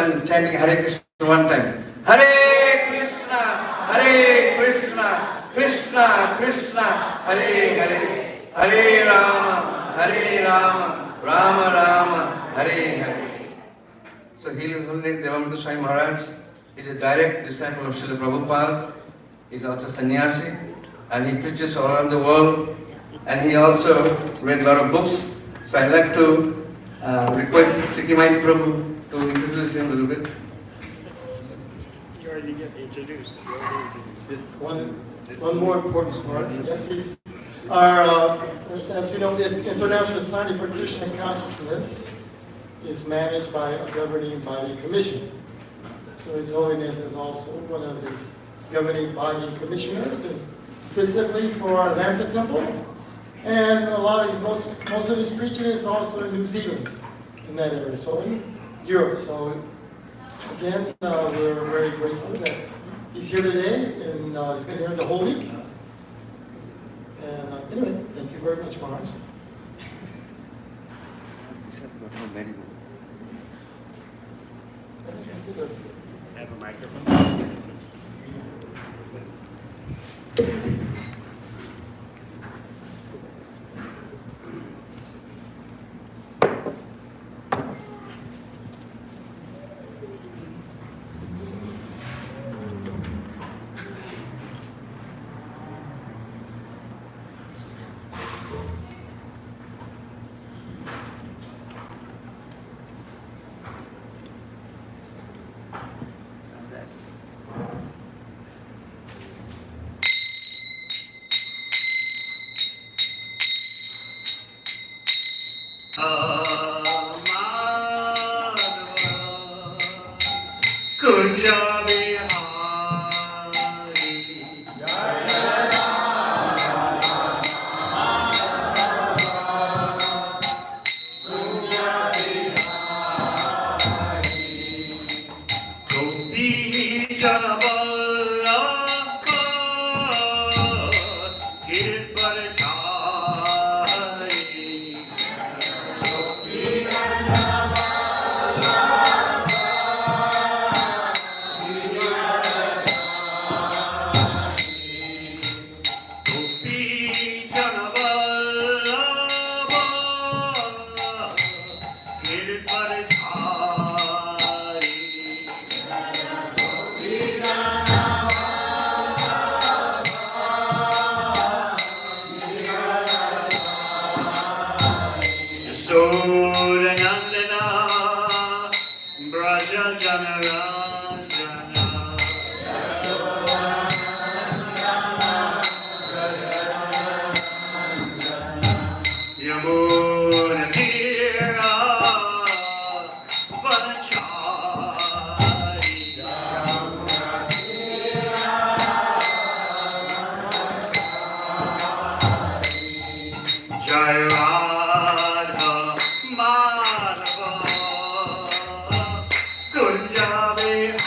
and chanting Hare Krishna one time. Hare Krishna, Hare Krishna, Krishna Krishna, Hare Hare, Hare Rama, Rama Rama, Hare Hare. So Holiness Devamrita Swami Maharaj is a direct disciple of Srila Prabhupada. He is also sannyasi and he preaches all around the world, and he also read a lot of books. So I'd like to request Sikimite Prabhu to introduce him a little bit. You already get introduced. One more important part. Yes, he's our, as you know, this International Society for Krishna Consciousness is managed by a governing body commission. So His Holiness is also one of the governing body commissioners, and specifically for Atlanta Temple. And a lot of most of his preaching is also in New Zealand, in that area, so in Europe. So again, we're very grateful that he's here today, and he's been here the whole week. And anyway, thank you very much, Maharaj. Have a microphone. Jai Radha Madhava Kunja Vihari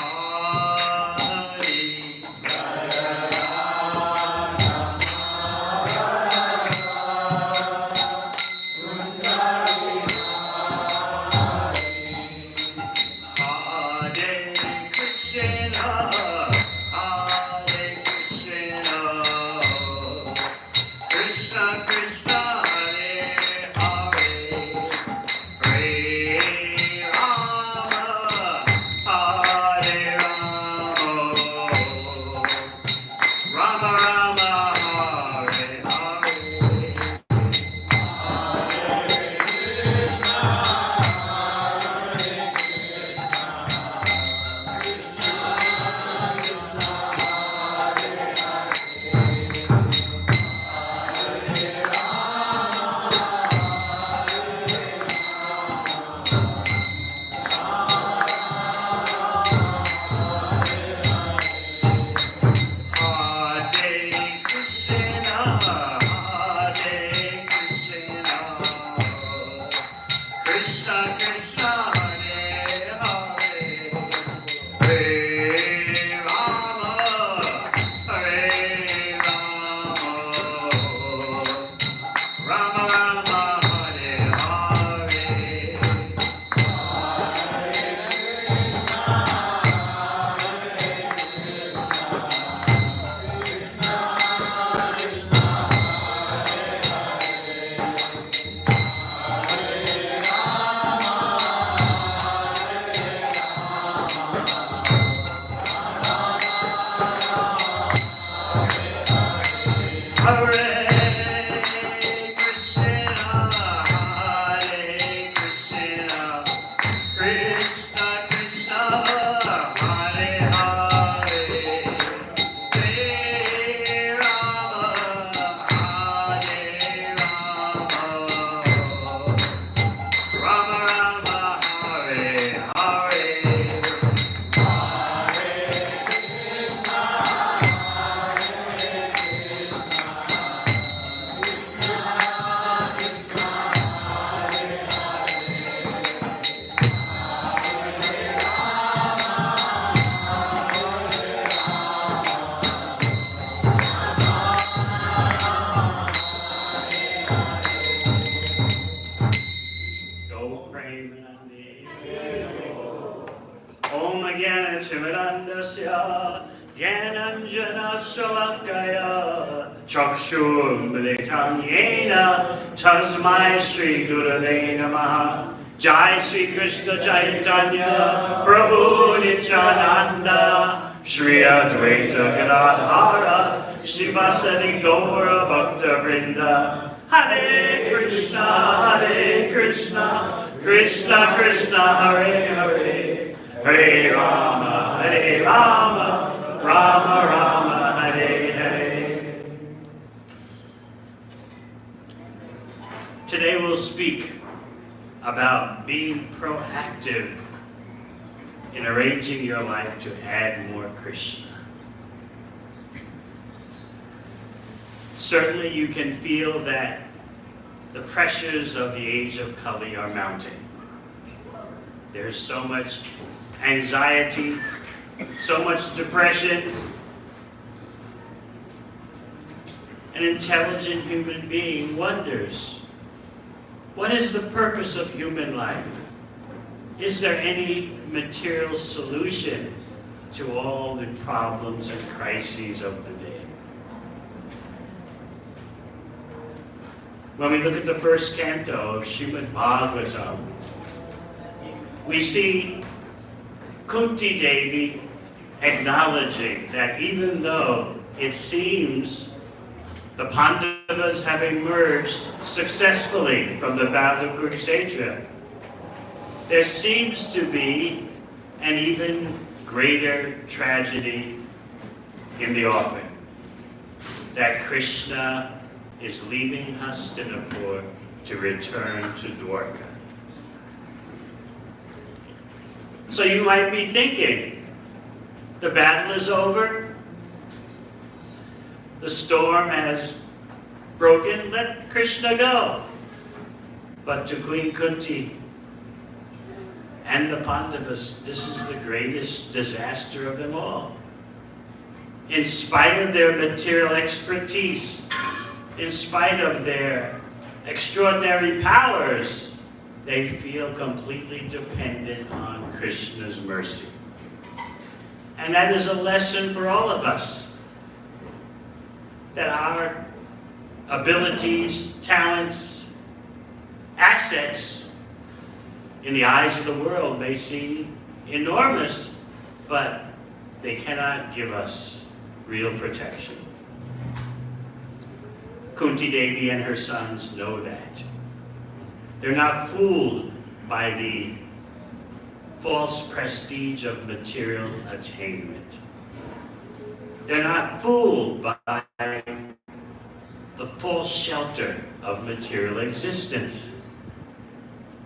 ज्ञानतिमिरन्दस्य ज्ञानाञ्जनशलाकया चक्षुर्मिलितं येन तस्मै श्रीगुरवे नमः। Jai Shri Krishna Chaitanya Prabhu Nityananda Shri Advaita Gadadhara Shivasati Gaura Bhakta Vrinda Hare Krishna Krishna Krishna Hare Hare Hare Rama Rama Rama Hare Hare. Today we'll speak about being proactive in arranging your life to add more Krishna. Certainly you can feel that the pressures of the age of Kali are mounting. There's so much anxiety, so much depression. An intelligent human being wonders, what is the purpose of human life? Is there any material solution to all the problems and crises of the day? When we look at the first canto of Srimad Bhagavatam, we see Kunti Devi acknowledging that even though it seems the Pandavas have emerged successfully from the battle of Kurukshetra, there seems to be an even greater tragedy in the offing. That Krishna is leaving Hastinapur to return to Dwarka. So you might be thinking, the battle is over, the storm has broken, let Krishna go. But to Queen Kunti and the Pandavas, this is the greatest disaster of them all. In spite of their material expertise, in spite of their extraordinary powers, they feel completely dependent on Krishna's mercy. And that is a lesson for all of us, that our abilities, talents, assets in the eyes of the world may seem enormous, but they cannot give us real protection. Kunti Devi and her sons know that. They're not fooled by the false prestige of material attainment. They're not fooled by the false shelter of material existence.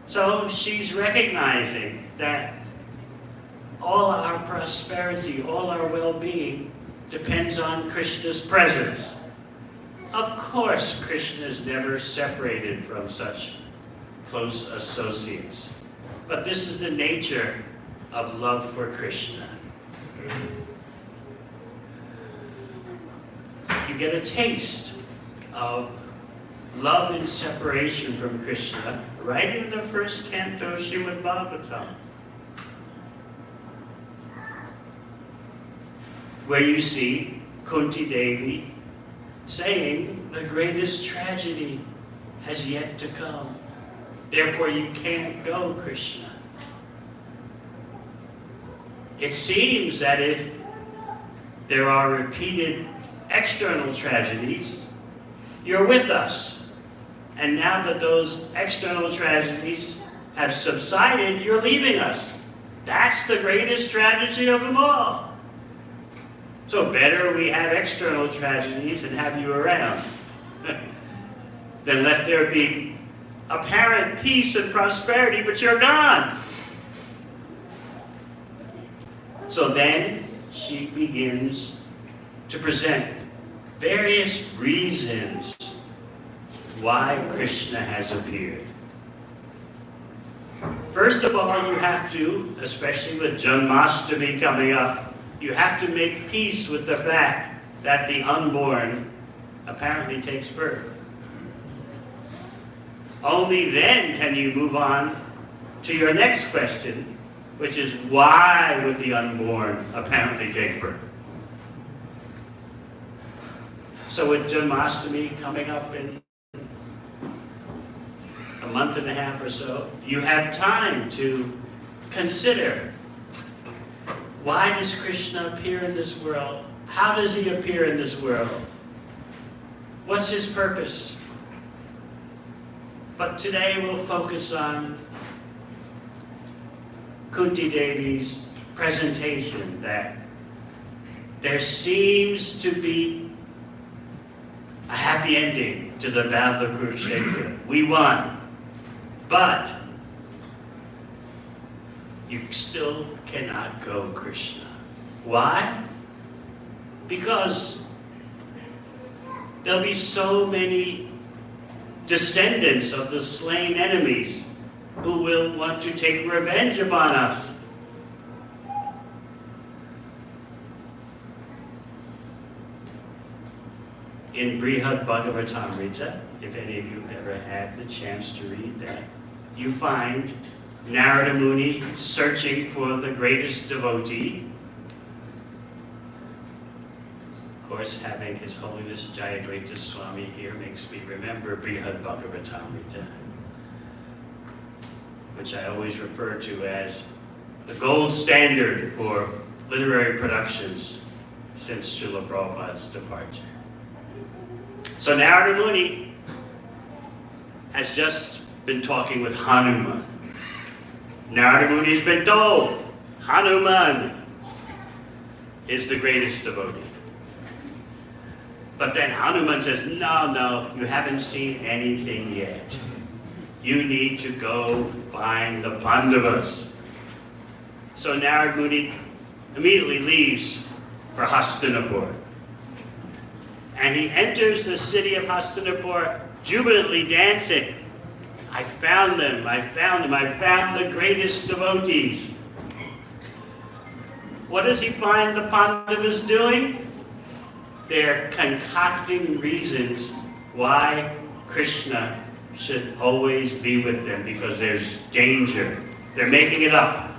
So she's recognizing that all our prosperity, all our well-being depends on Krishna's presence. Of course, Krishna is never separated from such close associates. But this is the nature of love for Krishna. You get a taste of love and separation from Krishna right in the first canto of Srimad Bhagavatam, where you see Kunti Devi saying the greatest tragedy has yet to come. Therefore you can't go, Krishna. It seems that if there are repeated external tragedies, you're with us. And now that those external tragedies have subsided, you're leaving us. That's the greatest tragedy of them all. So better we have external tragedies and have you around than let there be apparent peace and prosperity, but you're gone. So then she begins to present various reasons why Krishna has appeared. First of all, you have to, especially with Janmashtami coming up, you have to make peace with the fact that the unborn apparently takes birth. Only then can you move on to your next question. which is why would the unborn apparently take birth? So with Janmashtami coming up in a month and a half or so, you have time to consider, why does Krishna appear in this world? How does he appear in this world? What's his purpose? But today we'll focus on Kunti Devi's presentation that there seems to be a happy ending to the Battle of Kurukshetra. We won. But you still cannot go Krishna. Why? Because there'll be so many descendants of the slain enemies who will want to take revenge upon us. In Brihad Bhagavatamrita, if any of you ever had the chance to read that, you find Narada Muni searching for the greatest devotee. Of course, having His Holiness Jayadvaita Swami here makes me remember Brihad Bhagavatamrita, which I always refer to as the gold standard for literary productions since Srila Prabhupada's departure. So Narada Muni has just been talking with Hanuman. Narada Muni has been told Hanuman is the greatest devotee. But then Hanuman says, no, you haven't seen anything yet. You need to go find the Pandavas. So Narada Muni immediately leaves for Hastinapur. And he enters the city of Hastinapur jubilantly dancing. I found them, I found the greatest devotees. What does he find the Pandavas doing? They're concocting reasons why Krishna should always be with them, because there's danger. They're making it up.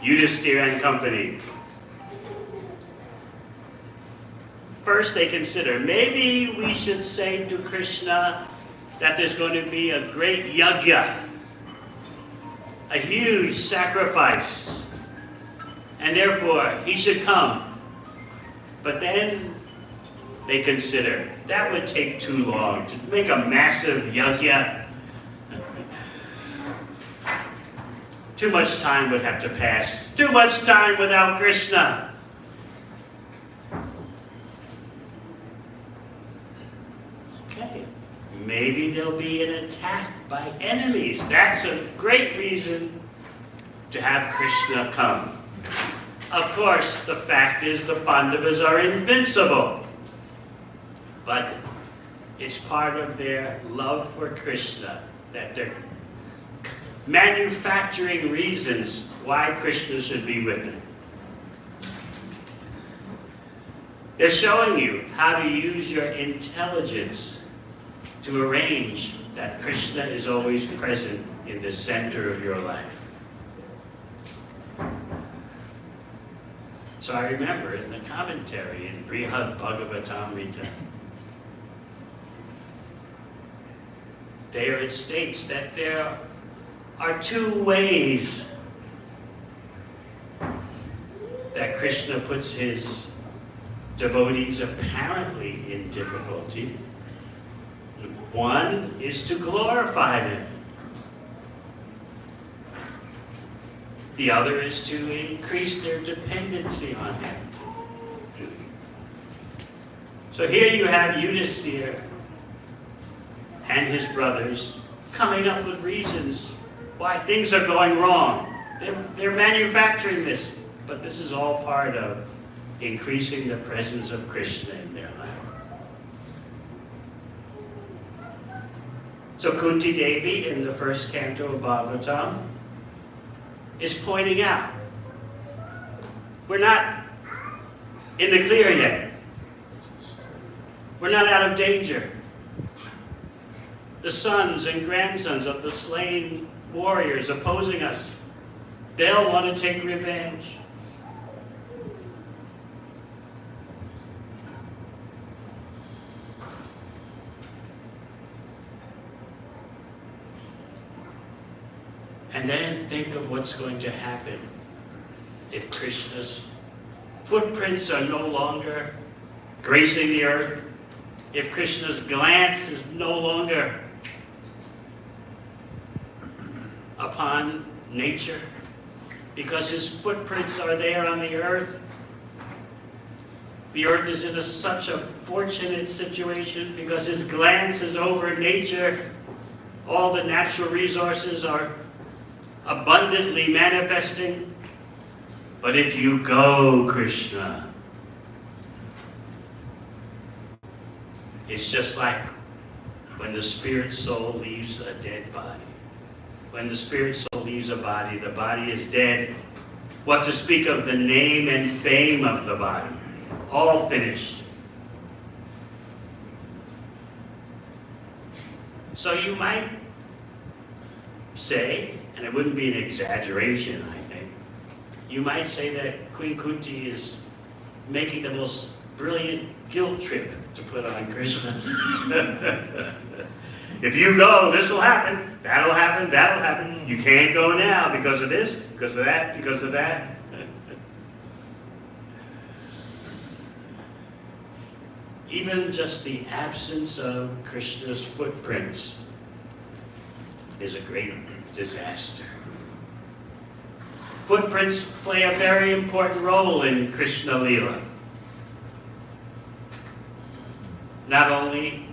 Yudhisthira and company. First they consider, maybe we should say to Krishna that there's going to be a great yajna, a huge sacrifice, and therefore he should come. But then they consider, that would take too long to make a massive yajna. Too much time would have to pass. Too much time without Krishna. Okay, maybe there'll be an attack by enemies. That's a great reason to have Krishna come. Of course, the fact is the Pandavas are invincible. But it's part of their love for Krishna that they're manufacturing reasons why Krishna should be with them. They're showing you how to use your intelligence to arrange that Krishna is always present in the center of your life. So I remember in the commentary in Brihad Bhagavatamrita, there it states that there are two ways that Krishna puts his devotees apparently in difficulty. One is to glorify them. The other is to increase their dependency on him. So here you have Yudhisthira and his brothers coming up with reasons why things are going wrong. They're manufacturing this, but this is all part of increasing the presence of Krishna in their life. So Kunti Devi in the first canto of Bhagavatam is pointing out, we're not in the clear yet. We're not out of danger. The sons and grandsons of the slain warriors opposing us They'll want to take revenge. And then think of what's going to happen if Krishna's footprints are no longer gracing the earth, if Krishna's glance is no longer upon nature, because his footprints are there on the earth. The earth is in such a fortunate situation because his glance is over nature. All the natural resources are abundantly manifesting. But if you go, Krishna, it's just like when the spirit soul leaves a dead body. When the spirit soul leaves a body, the body is dead. What to speak of the name and fame of the body? All finished. So you might say, and it wouldn't be an exaggeration, I think, you might say that Queen Kunti is making the most brilliant guilt trip to put on Krishna. If you go, this will happen, that'll happen, that'll happen. You can't go now because of this, because of that, because of that. Even just the absence of Krishna's footprints is a great disaster. Footprints play a very important role in Krishna Leela. Not only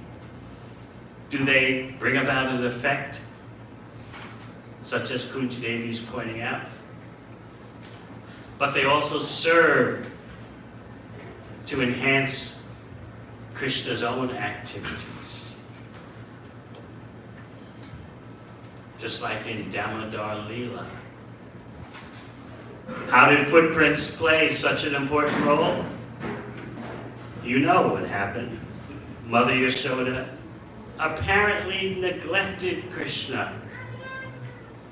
do they bring about an effect, such as Kunti Devi is pointing out, but they also serve to enhance Krishna's own activities. Just like in Damodar Leela. How did footprints play such an important role? You know what happened. Mother Yashoda apparently neglected Krishna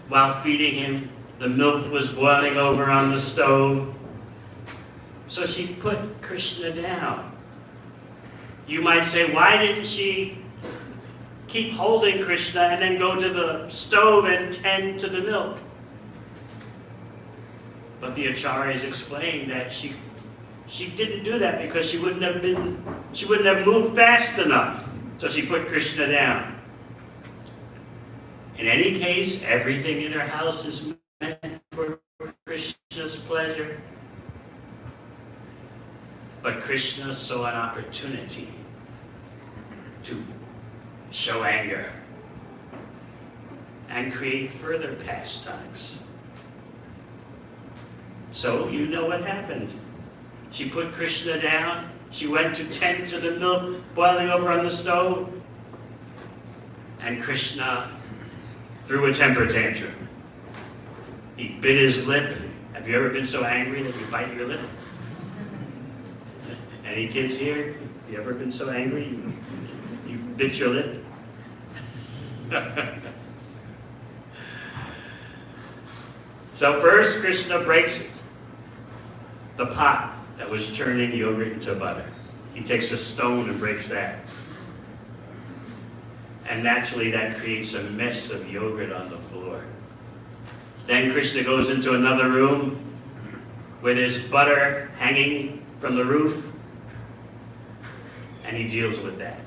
while feeding him. The milk was boiling over on the stove. So she put Krishna down. You might say, why didn't she keep holding Krishna and then go to the stove and tend to the milk? But the acharyas explained that she didn't do that because she wouldn't have moved fast enough. So she put Krishna down. In any case, everything in her house is meant for Krishna's pleasure. But Krishna saw an opportunity to show anger and create further pastimes. So you know what happened. She put Krishna down. She went to tend to the milk boiling over on the stove. And Krishna threw a temper tantrum. He bit his lip. Have you ever been so angry that you bite your lip? Any kids here? You ever been so angry you bit your lip? So first, Krishna breaks the pot that was churning yogurt into butter. He takes a stone and breaks that. And naturally that creates a mess of yogurt on the floor. Then Krishna goes into another room where there's butter hanging from the roof. And he deals with that.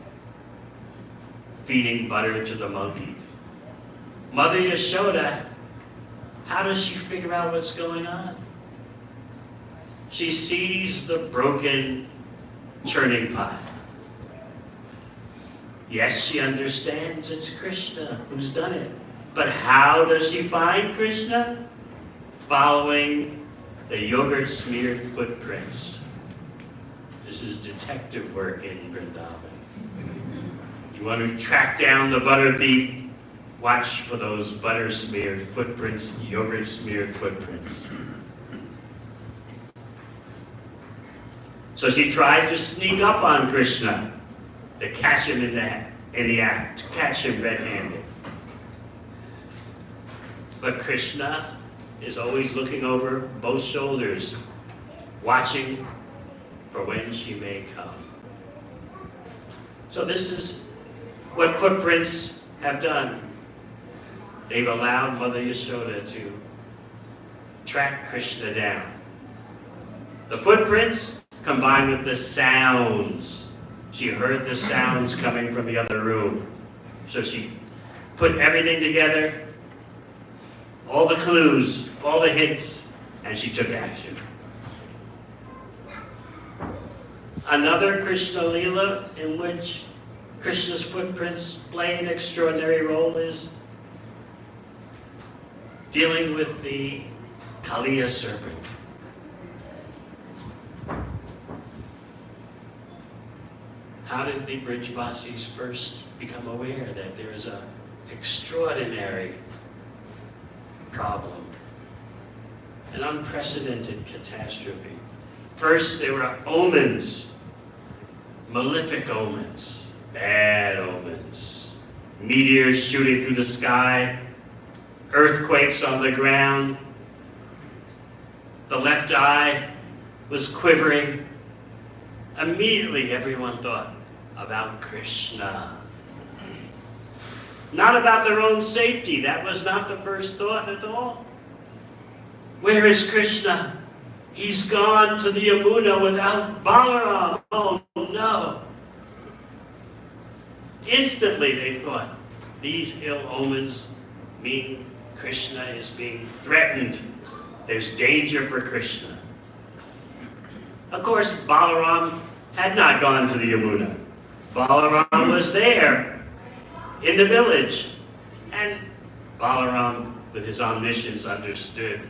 Feeding butter to the monkey. Mother Yashoda, how does she figure out what's going on? She sees the broken churning pot. Yes, she understands it's Krishna who's done it. But how does she find Krishna? Following the yogurt-smeared footprints. This is detective work in Vrindavan. You want to track down the butter thief? Watch for those butter-smeared footprints, yogurt-smeared footprints. So she tried to sneak up on Krishna to catch him in the act, to catch him red-handed. But Krishna is always looking over both shoulders, watching for when she may come. So this is what footprints have done. They've allowed Mother Yashoda to track Krishna down. The footprints combined with the sounds. She heard the sounds coming from the other room. So she put everything together, all the clues, all the hints, and she took action. Another Krishna Leela in which Krishna's footprints play an extraordinary role is dealing with the Kaliya serpent. How did the Brijvasis first become aware that there is an extraordinary problem, an unprecedented catastrophe? First, there were omens, malefic omens, bad omens, meteors shooting through the sky, earthquakes on the ground. The left eye was quivering. Immediately, everyone thought about Krishna. Not about their own safety. That was not the first thought at all. Where is Krishna? He's gone to the Yamuna without Balaram. Oh no. Instantly they thought, these ill omens mean Krishna is being threatened. There's danger for Krishna. Of course, Balaram had not gone to the Yamuna. Balaram was there in the village. And Balaram, with his omniscience, understood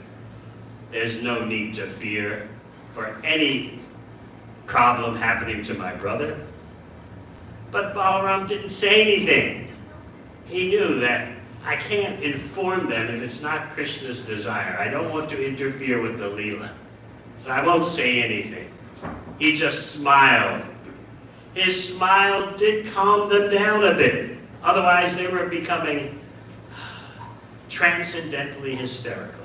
there's no need to fear for any problem happening to my brother. But Balaram didn't say anything. He knew that I can't inform them if it's not Krishna's desire. I don't want to interfere with the Leela. So I won't say anything. He just smiled. His smile did calm them down a bit. Otherwise, they were becoming transcendently hysterical.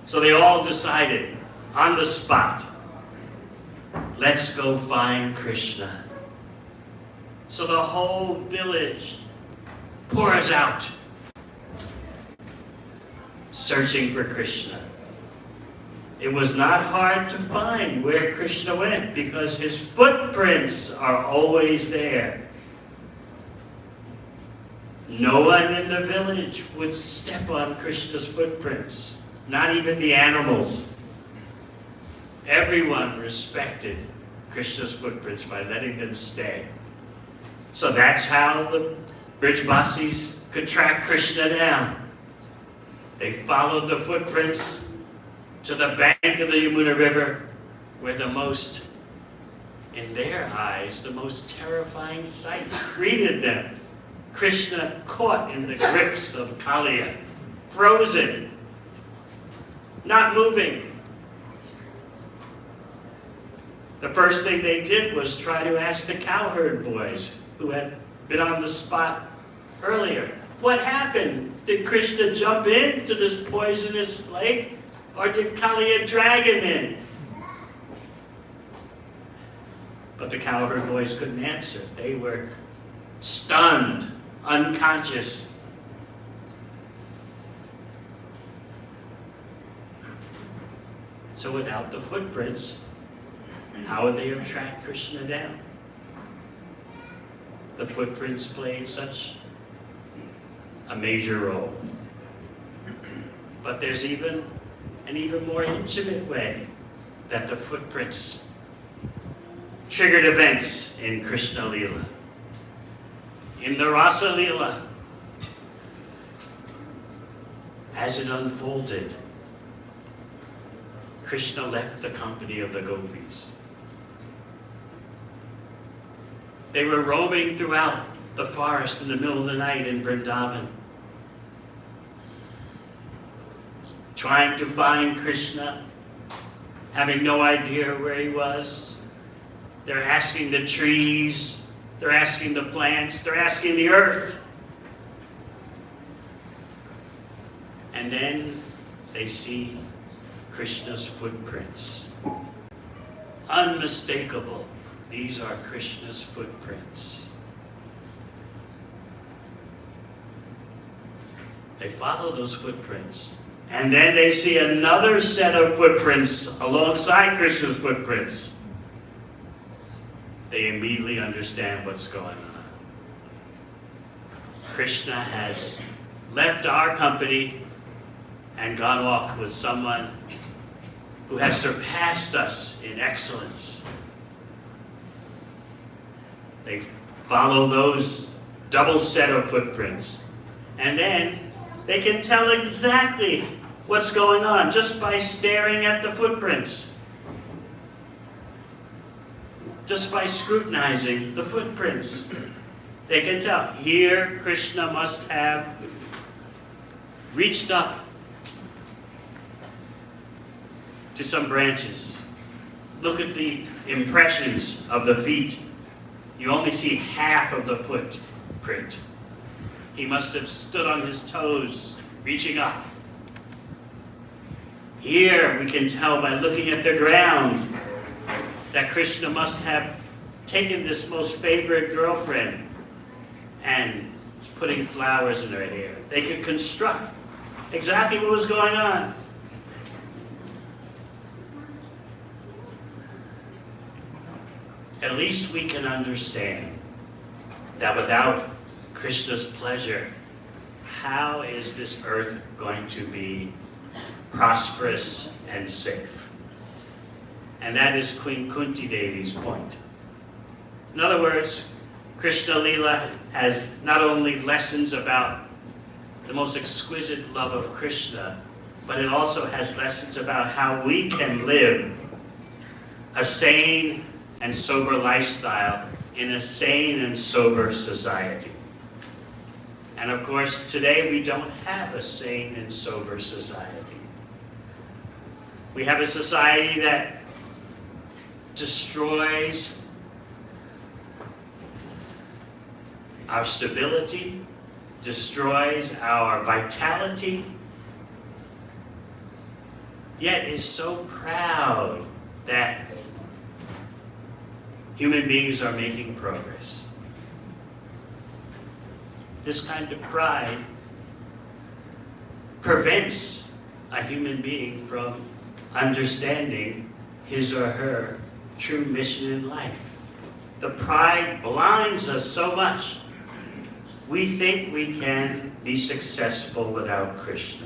So they all decided on the spot, let's go find Krishna. So the whole village pours out, searching for Krishna. It was not hard to find where Krishna went because his footprints are always there. No one in the village would step on Krishna's footprints, not even the animals. Everyone respected Krishna's footprints by letting them stay. So that's how the Brijvasis could track Krishna down. They followed the footprints to the bank of the Yamuna River, where the most, in their eyes, the most terrifying sight greeted them. Krishna caught in the grips of Kaliya, frozen, not moving. The first thing they did was try to ask the cowherd boys who had been on the spot earlier, what happened? Did Krishna jump into this poisonous lake, or did Kaliya drag him in? But the cowherd boys couldn't answer. They were stunned, unconscious. So without the footprints, how would they have tracked Krishna down? The footprints played such a major role. But there's an even more intimate way that the footprints triggered events in Krishna Leela. In the Rasa Leela, as it unfolded, Krishna left the company of the gopis. They were roaming throughout the forest in the middle of the night in Vrindavan, trying to find Krishna, having no idea where he was. They're asking the trees, they're asking the plants, they're asking the earth. And then they see Krishna's footprints. Unmistakable. These are Krishna's footprints. They follow those footprints. And then they see another set of footprints alongside Krishna's footprints. They immediately understand what's going on. Krishna has left our company and gone off with someone who has surpassed us in excellence. They follow those double set of footprints, and then they can tell exactly what's going on just by staring at the footprints, just by scrutinizing the footprints. They can tell, here Krishna must have reached up to some branches. Look at the impressions of the feet. You only see half of the footprint. He must have stood on his toes, reaching up. Here we can tell by looking at the ground that Krishna must have taken this most favorite girlfriend and putting flowers in her hair. They could construct exactly what was going on. At least we can understand that without Krishna's pleasure, how is this earth going to be prosperous and safe? And that is Queen Kunti Devi's point. In other words, Krishna Lila has not only lessons about the most exquisite love of Krishna, but it also has lessons about how we can live a sane and sober lifestyle in a sane and sober society. And of course, today we don't have a sane and sober society. We have a society that destroys our stability, destroys our vitality, yet is so proud that human beings are making progress. This kind of pride prevents a human being from understanding his or her true mission in life. The pride blinds us so much. We think we can be successful without Krishna.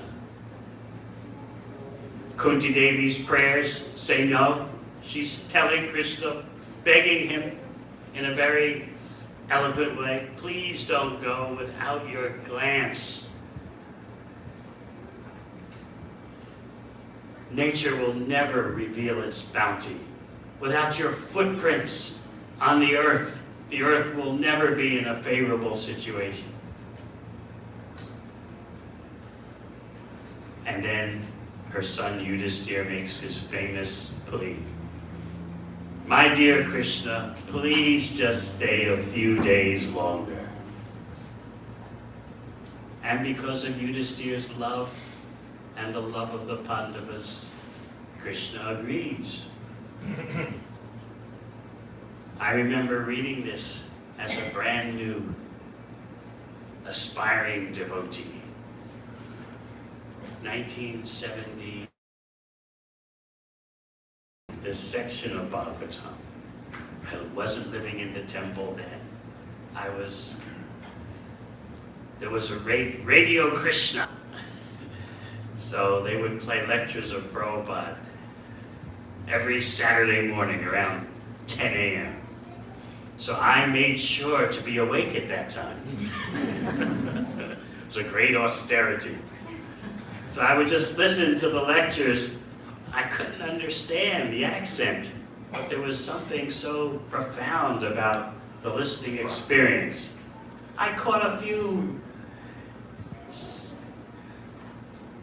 Kunti Devi's prayers say no. She's telling Krishna, begging him in a very eloquent way, please don't go without your glance. Nature will never reveal its bounty. Without your footprints on the earth will never be in a favorable situation. And then her son Yudhisthira makes his famous plea. My dear Krishna, please just stay a few days longer. And because of Yudhisthira's love and the love of the Pandavas, Krishna agrees. I remember reading this as a brand new, aspiring devotee. 1970. This section of Bhagavatam. I wasn't living in the temple then. There was a Radio Krishna. So they would play lectures of Prabhupada every Saturday morning around 10 a.m. So I made sure to be awake at that time. It was a great austerity. So I would just listen to the lectures. I couldn't understand the accent, but there was something so profound about the listening experience. I caught a few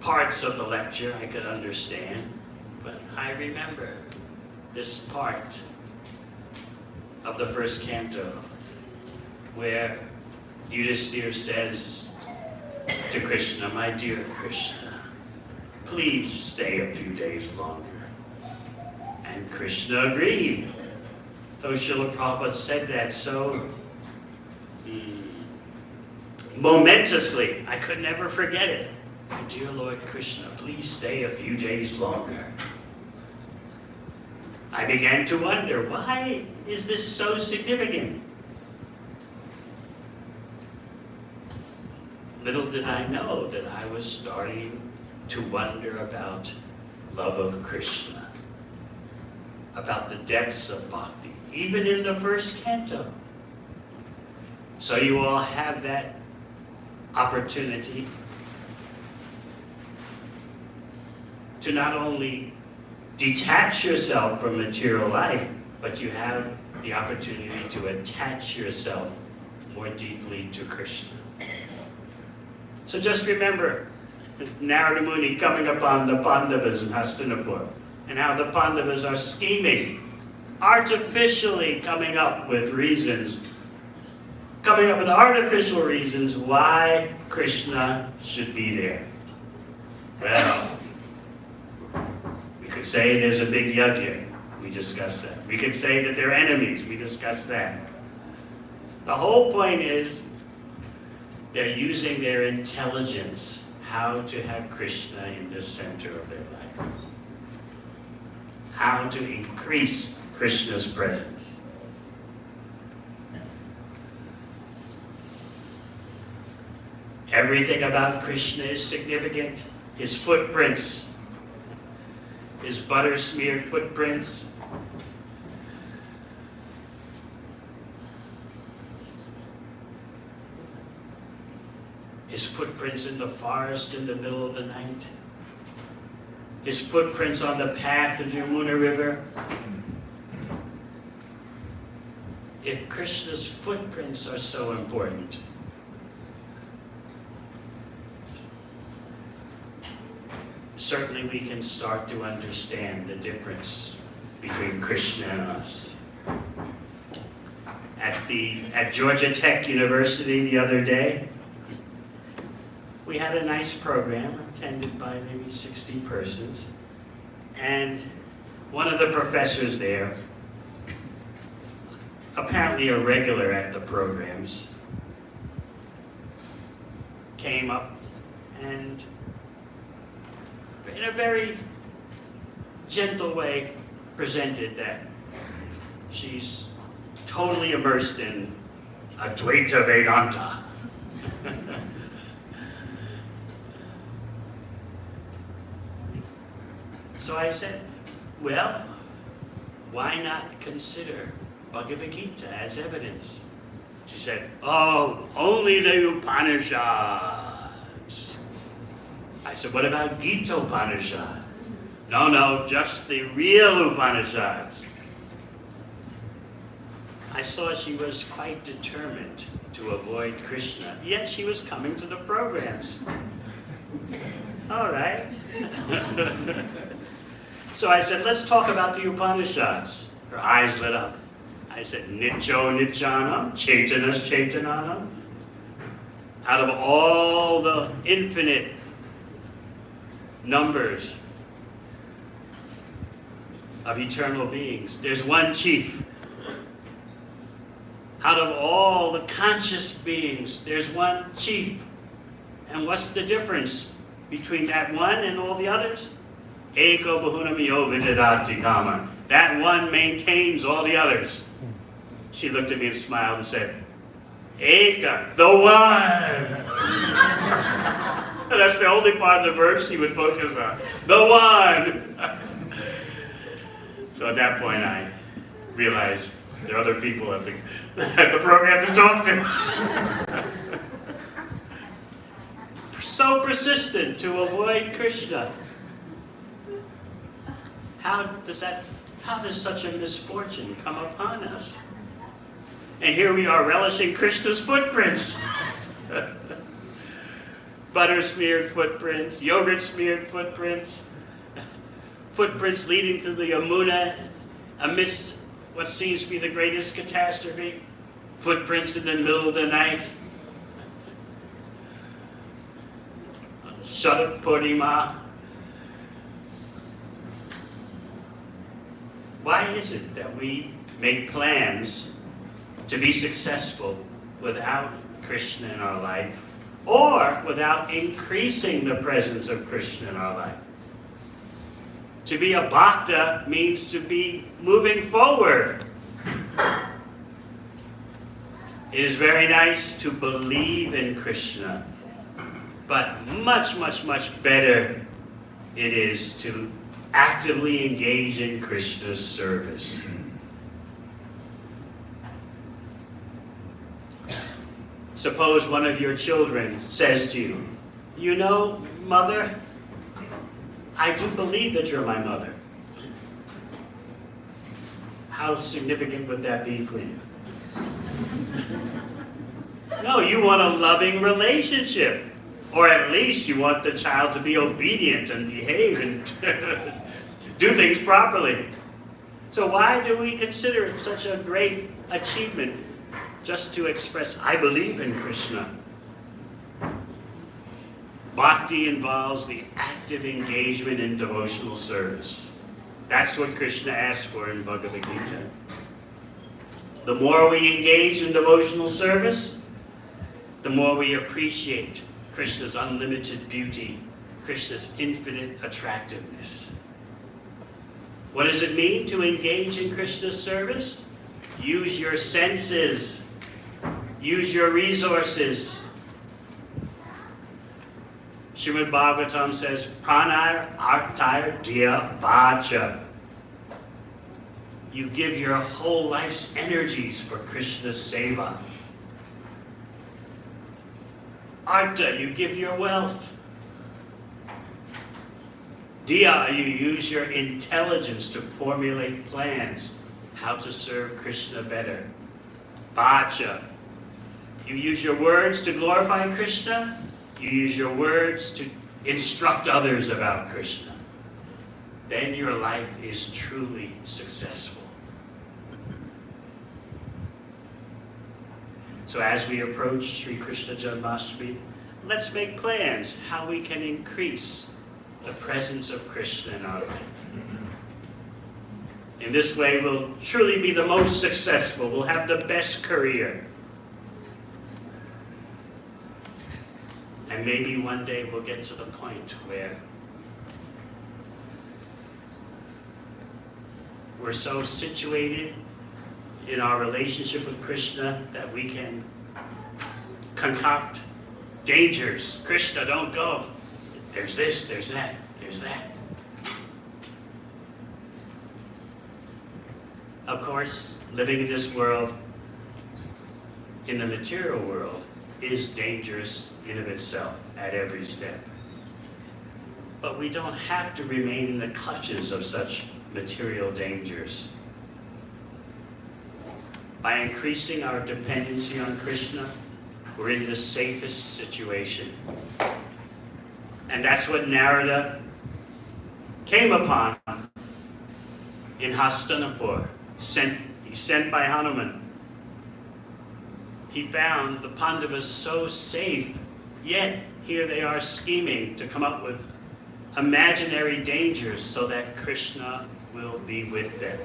parts of the lecture I could understand, but I remember this part of the first canto where Yudhisthira says to Krishna, my dear Krishna, please stay a few days longer. And Krishna agreed. So Srila Prabhupada said that so momentously, I could never forget it. My dear Lord Krishna, please stay a few days longer. I began to wonder, why is this so significant? Little did I know that I was starting to wonder about love of Krishna, about the depths of bhakti, even in the first canto. So you all have that opportunity to not only detach yourself from material life, but you have the opportunity to attach yourself more deeply to Krishna. So just remember Narada Muni coming upon the Pandavas in Hastinapur, and how the Pandavas are scheming, artificially coming up with artificial reasons why Krishna should be there. Well, we could say there's a big yajna. We discussed that. We could say that they're enemies. We discussed that. The whole point is they're using their intelligence how to have Krishna in the center of their life. How to increase Krishna's presence. Everything about Krishna is significant. His footprints, his butter-smeared footprints, his footprints in the forest in the middle of the night, his footprints on the path of the Yamuna River. If Krishna's footprints are so important, certainly we can start to understand the difference between Krishna and us. At Georgia Tech University the other day, we had a nice program attended by maybe 60 persons, and one of the professors there, apparently a regular at the programs, came up and in a very gentle way presented that she's totally immersed in Advaita Vedanta. So I said, well, why not consider Bhagavad Gita as evidence? She said, oh, only the Upanishads. I said, what about Gita Upanishad? No, just the real Upanishads. I saw she was quite determined to avoid Krishna, yet she was coming to the programs. All right. So I said, let's talk about the Upanishads. Her eyes lit up. I said, Nityo Nityanam, Chaitanas Chaitananam. Out of all the infinite numbers of eternal beings, there's one chief. Out of all the conscious beings, there's one chief. And what's the difference between that one and all the others? Eko bahunamiyo vidadati kama. That one maintains all the others. She looked at me and smiled and said, Eka, the one. And that's the only part of the verse she would focus on. The one. So at that point I realized there are other people at the program to talk to. So persistent to avoid Krishna. How does such a misfortune come upon us? And here we are relishing Krishna's footprints. Butter-smeared footprints, yogurt-smeared footprints, footprints leading to the Yamuna amidst what seems to be the greatest catastrophe, footprints in the middle of the night. Sharat Purnima, Why is it that we make plans to be successful without Krishna in our life, or without increasing the presence of Krishna in our life? To be a bhakta means to be moving forward. It is very nice to believe in Krishna, but much, much, much better it is to actively engage in Krishna's service. Suppose one of your children says to you, "You know, Mother, I do believe that you're my mother." How significant would that be for you? No, you want a loving relationship. Or at least you want the child to be obedient and behave and do things properly. So why do we consider it such a great achievement just to express, "I believe in Krishna"? Bhakti involves the active engagement in devotional service. That's what Krishna asks for in Bhagavad Gita. The more we engage in devotional service, the more we appreciate Krishna's unlimited beauty, Krishna's infinite attractiveness. What does it mean to engage in Krishna's service? Use your senses. Use your resources. Srimad Bhagavatam says, "Pranar artar diya vacha." You give your whole life's energies for Krishna's seva. Arta, you give your wealth. Diya, you use your intelligence to formulate plans how to serve Krishna better. Vacha, you use your words to glorify Krishna. You use your words to instruct others about Krishna. Then your life is truly successful. So as we approach Sri Krishna Janmashtami, let's make plans how we can increase the presence of Krishna in our life. In this way, we'll truly be the most successful. We'll have the best career. And maybe one day we'll get to the point where we're so situated in our relationship with Krishna that we can concoct dangers. Krishna, don't go. There's this, there's that, there's that. Of course, living in this world, in the material world, is dangerous in of itself at every step. But we don't have to remain in the clutches of such material dangers. By increasing our dependency on Krishna, we're in the safest situation. And that's what Narada came upon in Hastinapur. He's sent by Hanuman. He found the Pandavas so safe, yet here they are scheming to come up with imaginary dangers so that Krishna will be with them.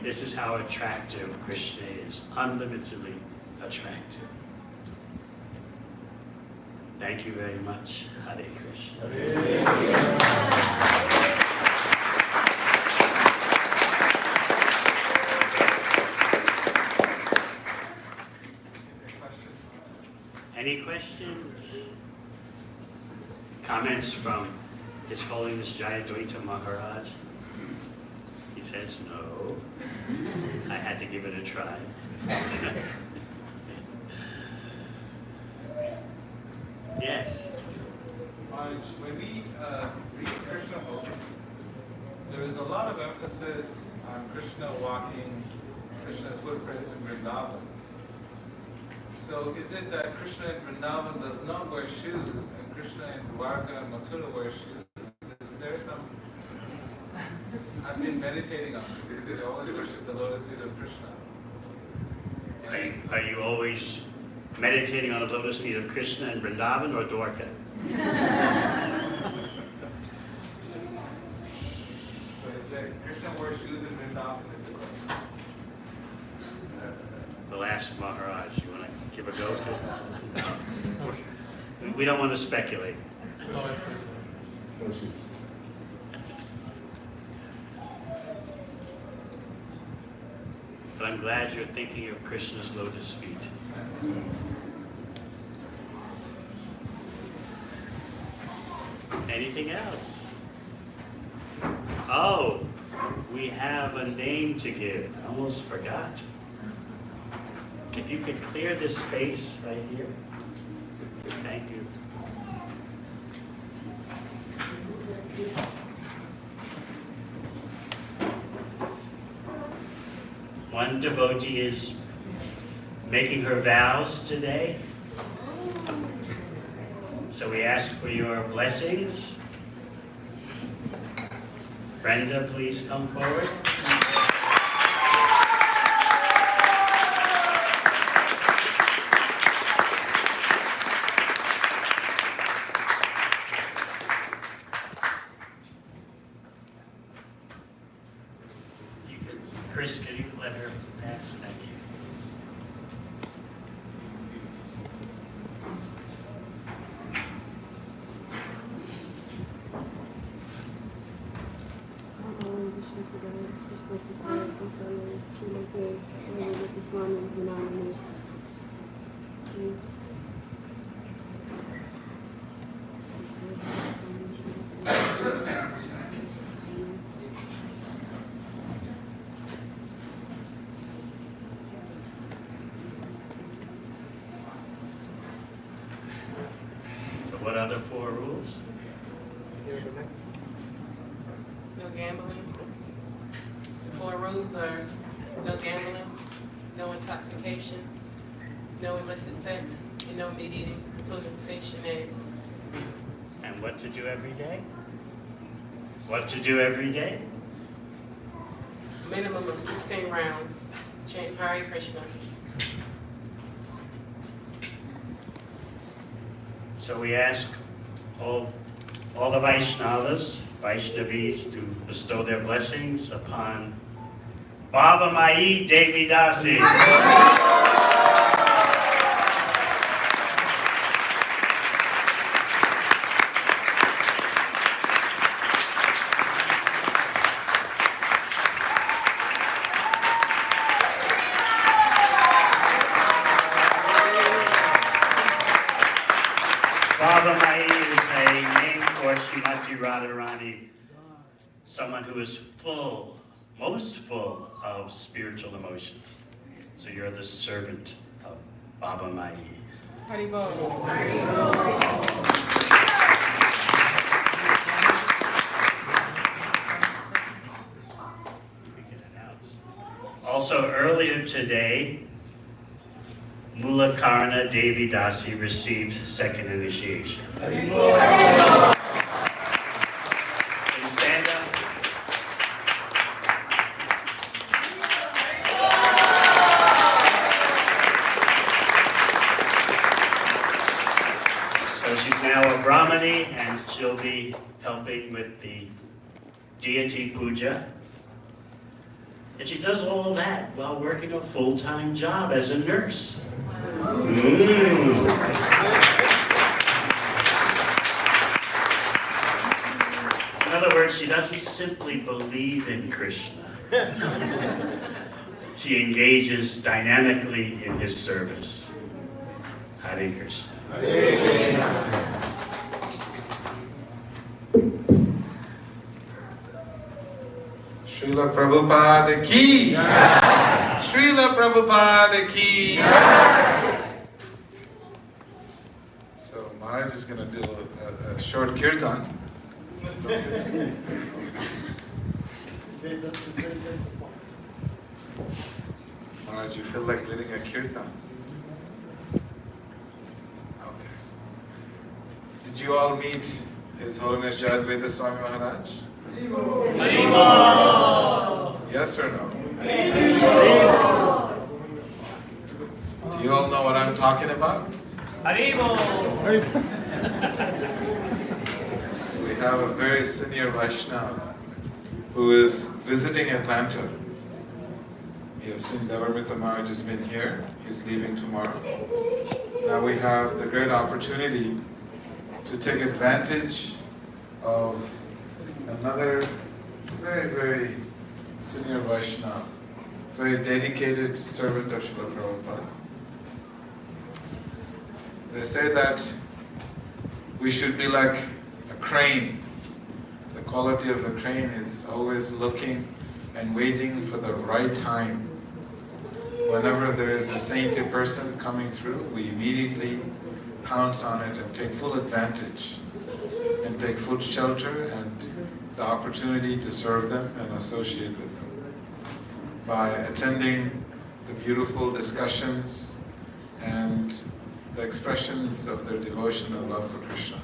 This is how attractive Krishna is, unlimitedly attractive. Thank you very much. Hare Krishna. Any questions? Comments from His Holiness Jayadvaita Maharaj? He says no. I had to give it a try. Yes. Maharaj, when we read Krishna book, there is a lot of emphasis on Krishna walking Krishna's footprints in Vrindavan. So is it that Krishna in Vrindavan does not wear shoes and Krishna in Dwarka and Mathura wear shoes? Is there some... I've been meditating on this because they always worship the lotus feet of Krishna. Are you always meditating on the lotus feet of Krishna in Vrindavan or Dwarka? We don't want to speculate. But I'm glad you're thinking of Krishna's lotus feet. Anything else? Oh, we have a name to give. I almost forgot. If you could clear this space right here. Thank you. One devotee is making her vows today. So we ask for your blessings. Brenda, please come forward. Chris, can you let her pass? Thank you. So what other 4 rules? No gambling. The 4 rules are no gambling, no intoxication, no illicit sex, and no meat eating, including fish and eggs. And what to do every day? What to do every day? Minimum of 16 rounds. Chant Hare Krishna. So we ask all the Vaishnavis to bestow their blessings upon Baba Mai Devi Dasi. Baba Mai is a name for Srimati Radharani, someone who is full, most full of spiritual emotions. So you're the servant of Baba Mai. Haribol. Also earlier today, Mulakarna Devi Dasi received 2nd initiation. Please stand up. So she's now a Brahmani and she'll be helping with the deity puja. And she does all that while working a full-time job as a nurse. In other words, she doesn't simply believe in Krishna. She engages dynamically in his service. Hare Krishna. Hare Krishna. Srila Prabhupada ki! Srila Prabhupada ki! So Maharaj is going to do a short kirtan. Maharaj, you feel like leading a kirtan? Okay. Did you all meet His Holiness Jayadvaita Swami Maharaj? Yes or no? Do you all know what I'm talking about? So we have a very senior Vaishnava who is visiting Atlanta. You have seen Devamrita Maharaj has been here. He's leaving tomorrow. Now we have the great opportunity to take advantage of another very, very senior Vaishnava, very dedicated servant of Srila Prabhupada. They say that we should be like a crane. The quality of a crane is always looking and waiting for the right time. Whenever there is a saintly person coming through, we immediately pounce on it and take full advantage and take full shelter and the opportunity to serve them and associate with them by attending the beautiful discussions and the expressions of their devotion and love for Krishna.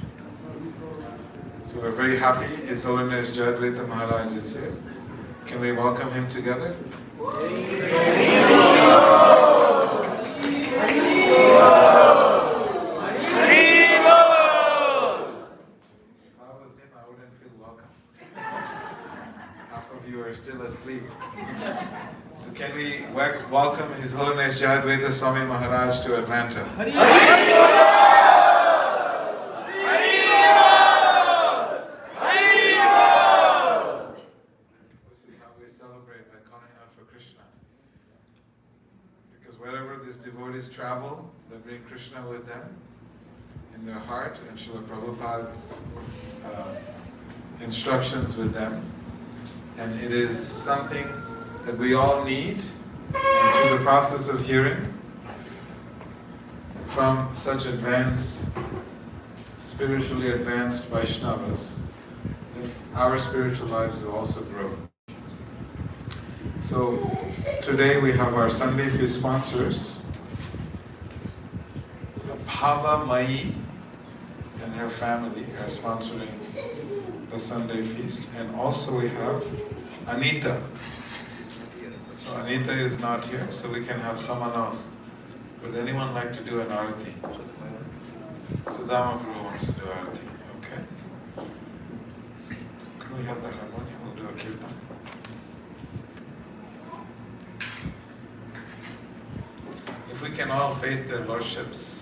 So we're very happy His Holiness Devamrita Maharaj is here. Can we welcome him together? If I was him, I wouldn't feel welcome. Half of you are still asleep. So can we welcome His Holiness Devamrita Swami Maharaj to Atlanta? This is how we celebrate by calling out for Krishna. Because wherever these devotees travel, they bring Krishna with them in their heart, and Srila Prabhupada's instructions with them. And it is something that we all need, and through the process of hearing from such advanced, spiritually advanced Vaishnavas, then our spiritual lives will also grow. So today we have our Sunday feast sponsors, Bhava Mai and her family are sponsoring the Sunday feast, and also we have Anita. So Anita is not here, so we can have someone else. Would anyone like to do an arati? Sudama Prabhu wants to do arati, okay? Can we have the harmonium? We'll do a kirtan. If we can all face their lordships.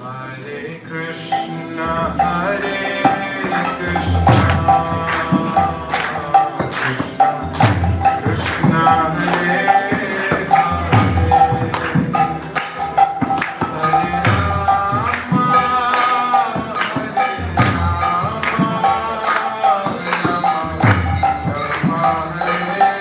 Hare Krishna, Hare Krishna, Krishna Hare Hare, Hare Rama, Rama Hare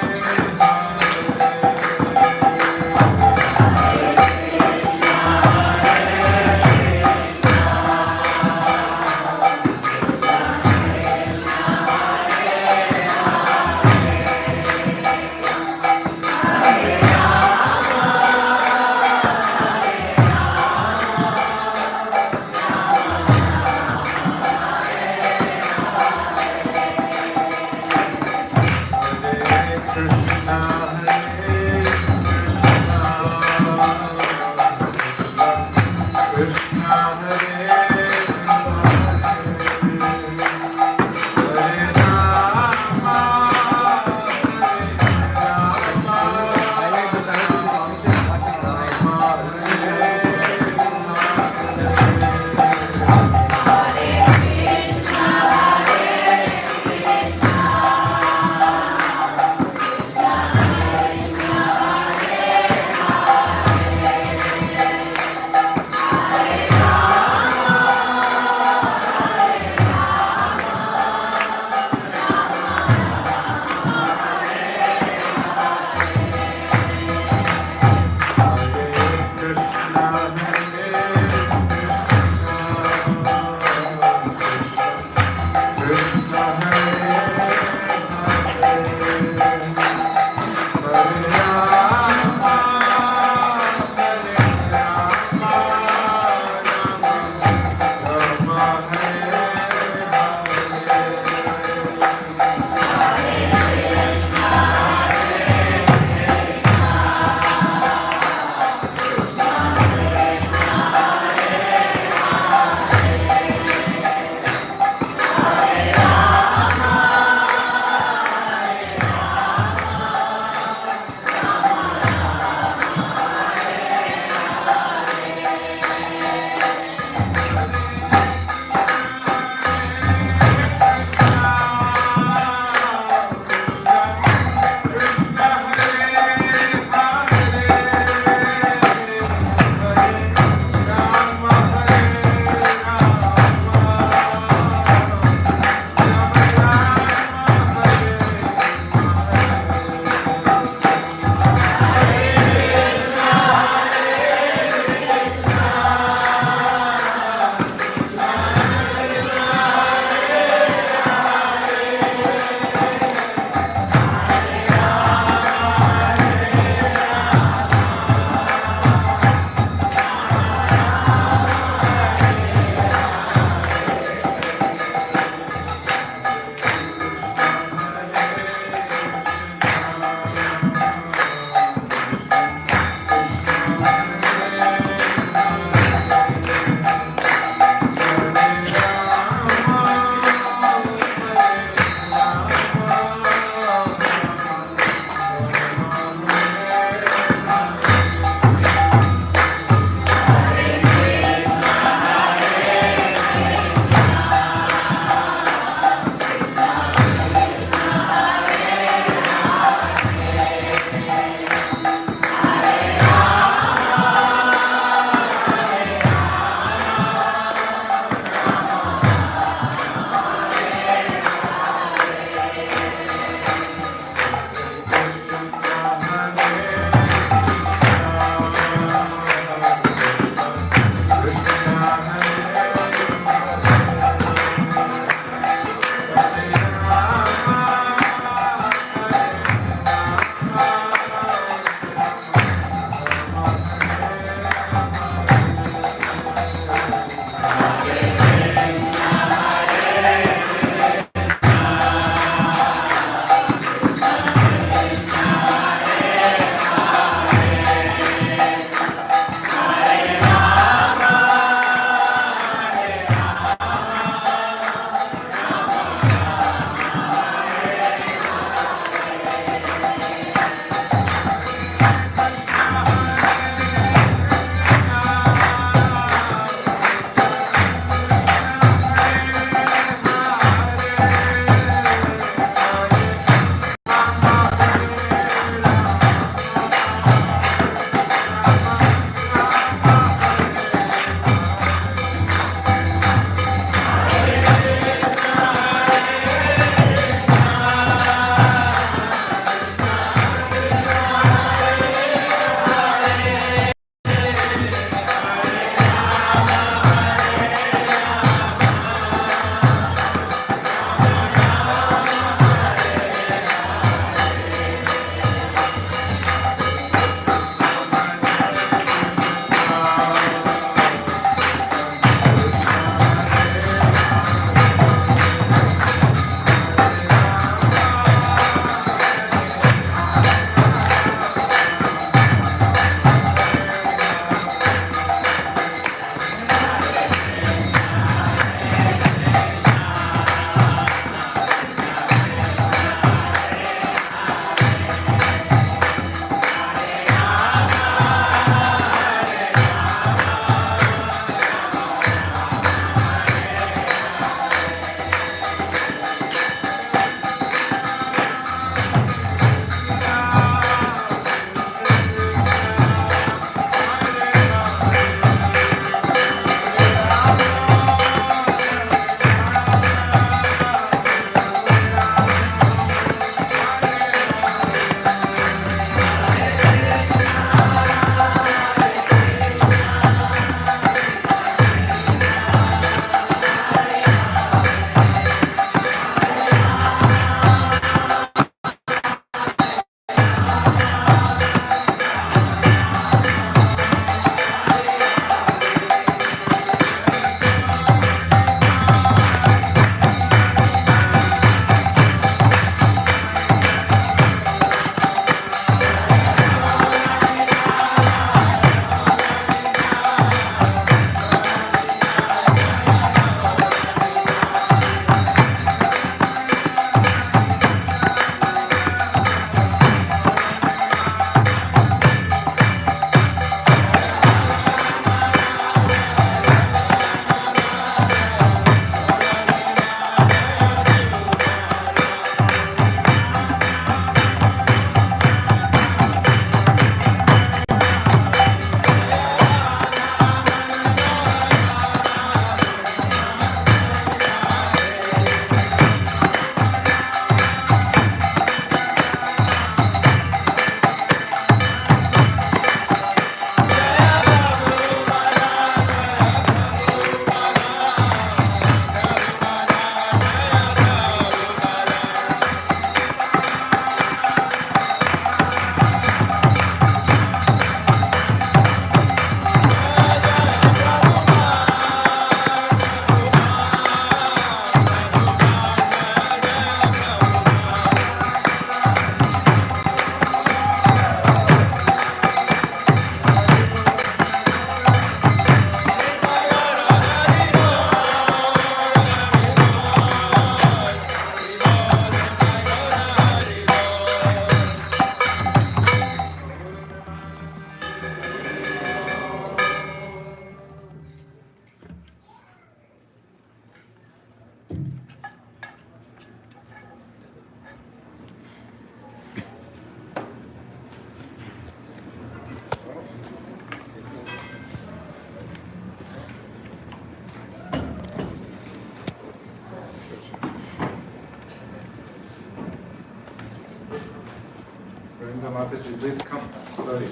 Devamrita Mataji, please come. Sorry.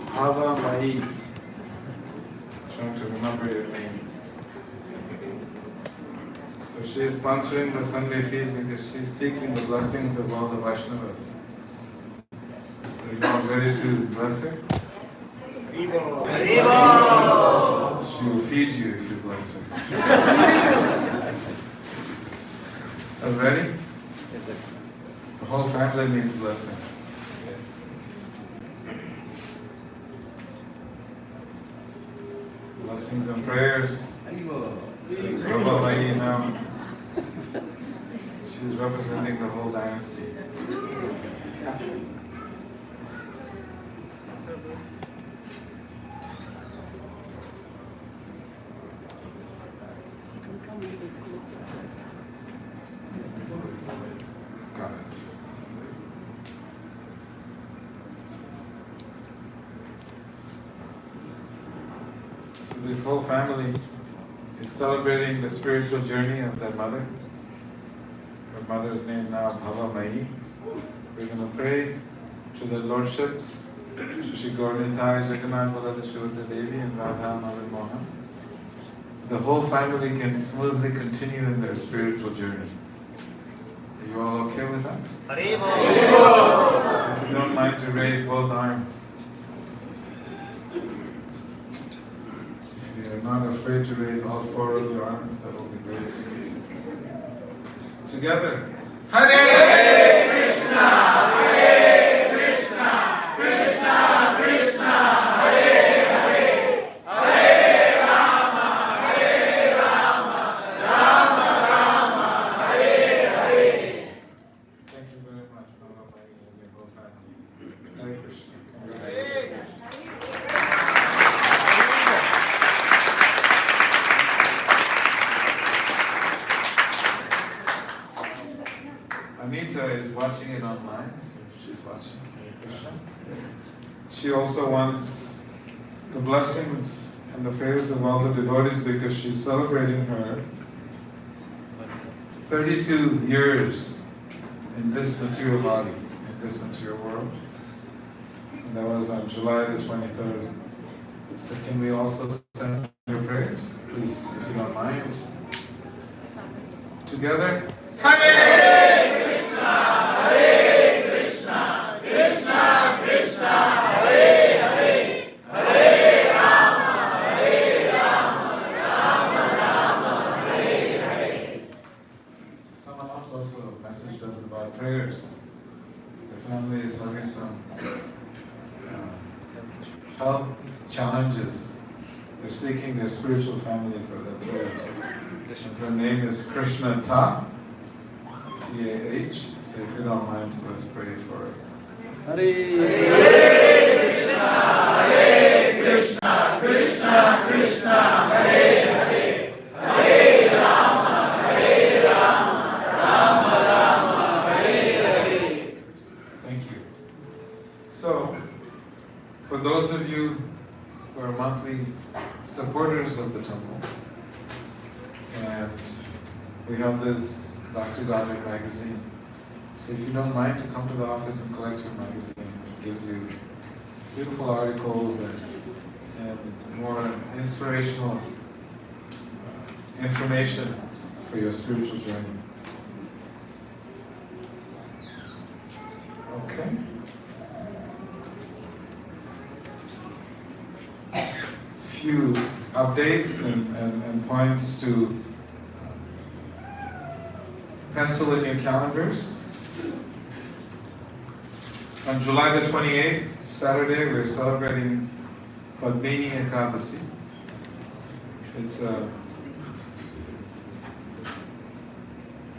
Bhava Mai. Trying to remember your name. So she is sponsoring the Sunday feast because she is seeking the blessings of all the Vaishnavas. So you are ready to bless her? She will feed you if you bless her. So ready? The whole family needs blessings. Blessings and prayers. Baba Mai now. She's representing the whole dynasty. Got it. So this whole family is celebrating the spiritual journey of their mother. Her mother's name now Bhava Mai. We're going to pray to the lordships, Shri Gaurnitai, Jagannath Balada Shivata Devi and Radha Madan Mohan. The whole family can smoothly continue in their spiritual journey. Are you all okay with that? So if you don't mind to raise both arms. If you're not afraid to raise all four of your arms, that will be great. Together. Hare Krishna, Hare Krishna, Krishna Krishna, Hare Hare, Hare Rama, Hare Rama, Rama Rama, Hare Hare. Thank you very much, Baba Mai and your whole family. Hare Krishna. Congratulations. Anita is watching it online, so she's watching Hare Krishna. She also wants the blessings and the prayers of all the devotees because she's celebrating her 32 years in this material body, in this material world. And that was on July the 23rd. So can we also send your prayers, please, if you don't mind? Together. Hare Krishna, Hare Krishna, Krishna Krishna, Hare Hare, Hare Rama, Hare Rama, Rama Rama, Hare Hare. Someone else also messaged us about prayers. The family is having some health challenges. They're seeking their spiritual family for their prayers. Her name is Krishna Ta. T-A-H. So if you don't mind, let's pray for her. Hare Krishna, Krishna Krishna, Hare Hare, Hare Rama, Hare Rama, Rama Rama, Hare Hare. Thank you. So, for those of you who are monthly supporters of the temple, and we have this Back to Godhead magazine. So if you don't mind to come to the office and collect your magazine, it gives you beautiful articles and more inspirational information for your spiritual journey. Okay. Few updates and points to pencil in your calendars. On July the 28th, Saturday, we're celebrating Padmini Ekadasi. It's a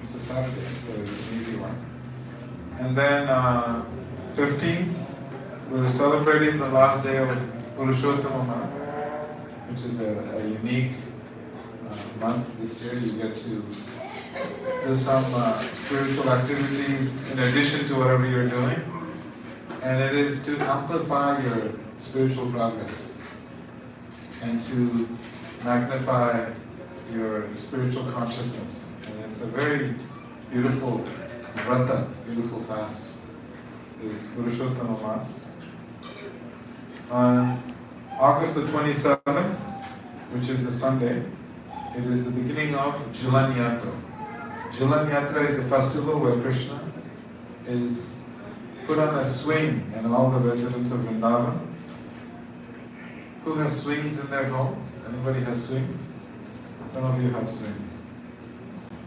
Saturday, so it's an easy one. And then 15th, we're celebrating the last day of Purushottama month, which is a unique month this year. You get to do some spiritual activities in addition to whatever you're doing. And it is to amplify your spiritual progress and to magnify your spiritual consciousness. And it's a very beautiful vrata, beautiful fast. is Purushottama Mas. On August the 27th, which is a Sunday, it is the beginning of Jhulan Yatra. Jhulan Yatra is a festival where Krishna is put on a swing and all the residents of Vrindavan. Who has swings in their homes? Anybody has swings? Some of you have swings.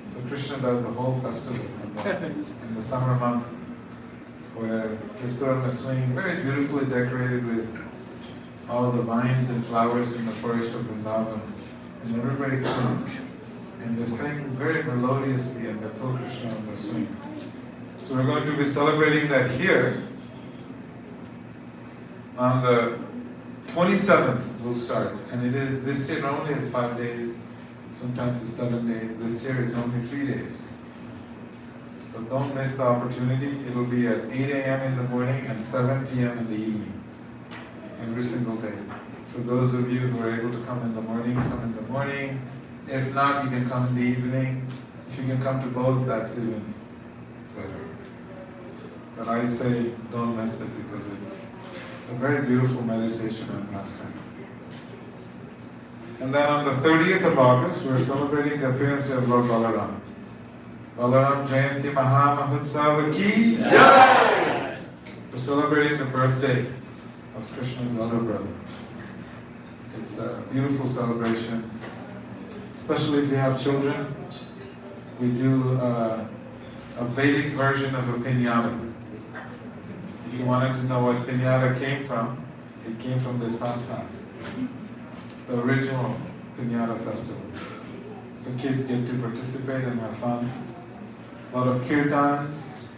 So Krishna does a whole festival in the summer month where he's put on a swing, very beautifully decorated with all the vines and flowers in the forest of Vrindavan. And everybody comes and they sing very melodiously and they pull Krishna on the swing. So we're going to be celebrating that here. On the 27th we'll start, and it is, this year normally is 5 days, sometimes it's 7 days, this year is only 3 days. So don't miss the opportunity. It'll be at 8 a.m. in the morning and 7 p.m. in the evening, every single day. For those of you who are able to come in the morning, come in the morning. If not, you can come in the evening. If you can come to both, that's even better. But I say don't miss it because it's a very beautiful meditation and pastime. And then on the 30th of August, we're celebrating the appearance of Lord Balaram. Balaram Jayanti Maha Mahotsava Ki Jai! We're celebrating the birthday of Krishna's elder brother. It's a beautiful celebration, especially if you have children. We do a Vedic version of a piñata. If you wanted to know what piñata came from, it came from this pastime, the original piñata festival. So kids get to participate and have fun. A lot of kirtans,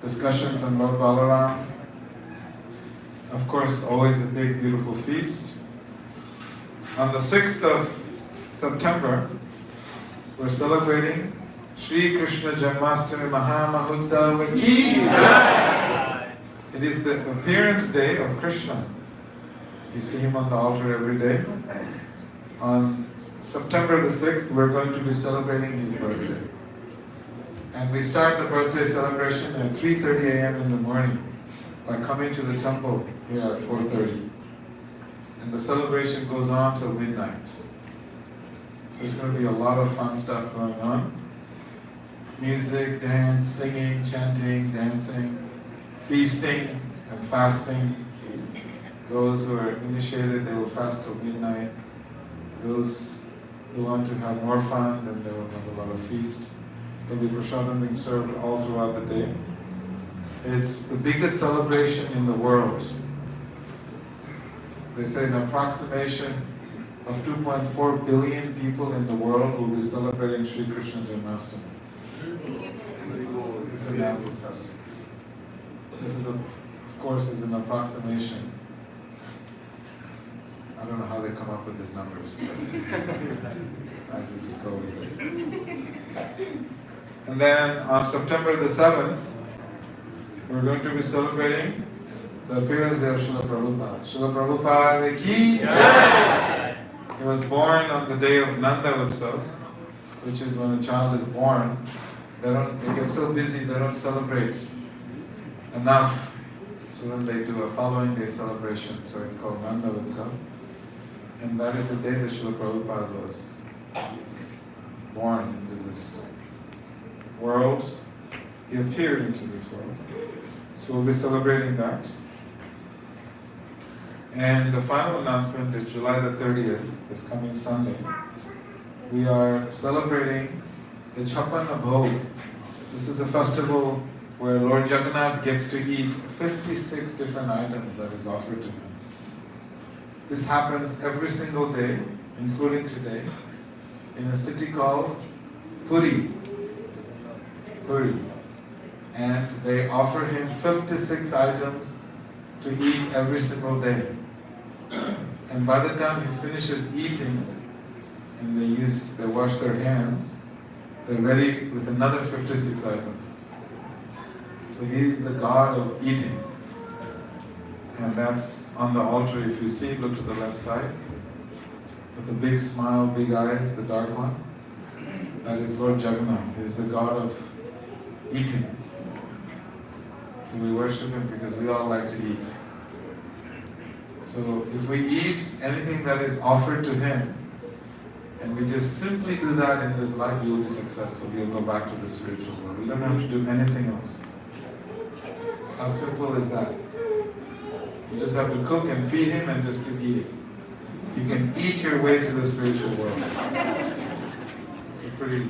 discussions on Lord Balaram. Of course, always a big, beautiful feast. On the 6th of September, we're celebrating Shri Krishna Janmashtami Maha Mahotsava Ki Jai! It is the appearance day of Krishna. You see him on the altar every day. On September the 6th, we're going to be celebrating his birthday. And we start the birthday celebration at 3:30 a.m. in the morning by coming to the temple here at 4:30. And the celebration goes on till midnight. So there's going to be a lot of fun stuff going on. Music, dance, singing, chanting, dancing, feasting and fasting. Those who are initiated, they will fast till midnight. Those who want to have more fun, then they will have a lot of feast. There will be prasadam being served all throughout the day. It's the biggest celebration in the world. They say an approximation of 2.4 billion people in the world will be celebrating Sri Krishna Janmashtami. It's a massive festival. This is, of course, is an approximation. I don't know how they come up with these numbers. I just go with it. And then on September the 7th, we're going to be celebrating the appearance day of Srila Prabhupada. Srila Prabhupada Ki Jai! He was born on the day of Nanda Utsav, which is when a child is born. They get so busy they don't celebrate enough. So then they do a following day celebration. So it's called Nanda Utsav. And that is the day that Srila Prabhupada was born into this world. He appeared into this world. So we'll be celebrating that. And the final announcement is July the 30th, this coming Sunday. We are celebrating the Chapan of Bhog. This is a festival where Lord Jagannath gets to eat 56 different items that is offered to him. This happens every single day, including today, in a city called Puri. Puri. And they offer him 56 items to eat every single day. And by the time he finishes eating, and they wash their hands, they're ready with another 56 items. So he is the God of eating. And that's on the altar. If you see, look to the left side. With a big smile, big eyes, the dark one. That is Lord Jagannath. He is the God of eating. So we worship Him because we all like to eat. So if we eat anything that is offered to Him, and we just simply do that in this life, you will be successful. You'll go back to the spiritual world. We don't have to do anything else. How simple is that? You just have to cook and feed Him and just keep eating. You can eat your way to the spiritual world. It's a pretty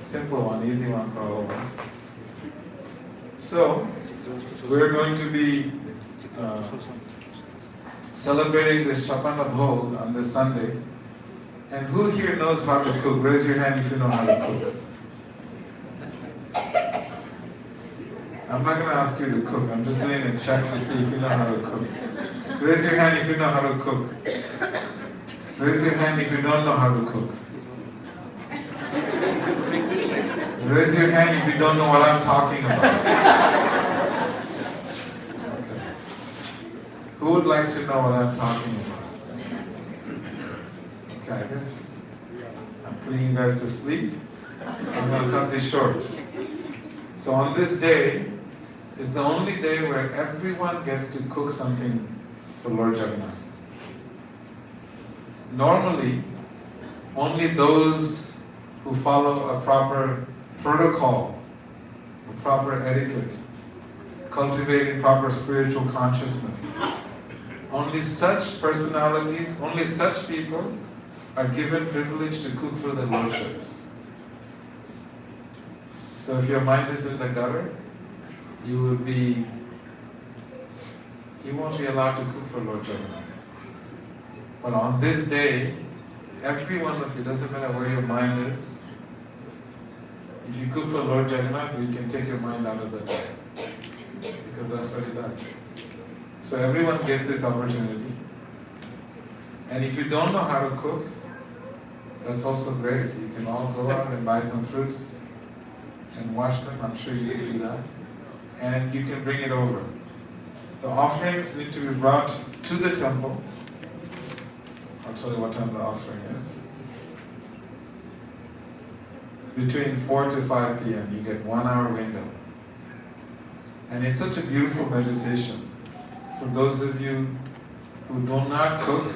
simple one, easy one for all of us. So, we're going to be celebrating the Chapana Bhog on this Sunday. And who here knows how to cook? Raise your hand if you know how to cook. I'm not going to ask you to cook. I'm just doing a check to see if you know how to cook. Raise your hand if you know how to cook. Raise your hand if you don't know how to cook. Raise your hand if you don't know what I'm talking about. Okay. Who would like to know what I'm talking about? Okay, I guess I'm putting you guys to sleep. So I'm going to cut this short. So on this day, it's the only day where everyone gets to cook something for Lord Jagannath. Normally, only those who follow a proper protocol, a proper etiquette, cultivating proper spiritual consciousness, only such personalities, only such people are given privilege to cook for the lordships. So if your mind is in the gutter, you won't be allowed to cook for Lord Jagannath. But on this day, every one of you, doesn't matter where your mind is, if you cook for Lord Jagannath, you can take your mind out of the jar. Because that's what He does. So everyone gets this opportunity. And if you don't know how to cook, that's also great. You can all go out and buy some fruits and wash them. I'm sure you can do that. And you can bring it over. The offerings need to be brought to the temple. I'll tell you what time the offering is. Between 4 to 5 p.m. you get 1 hour window. And it's such a beautiful meditation. For those of you who do not cook,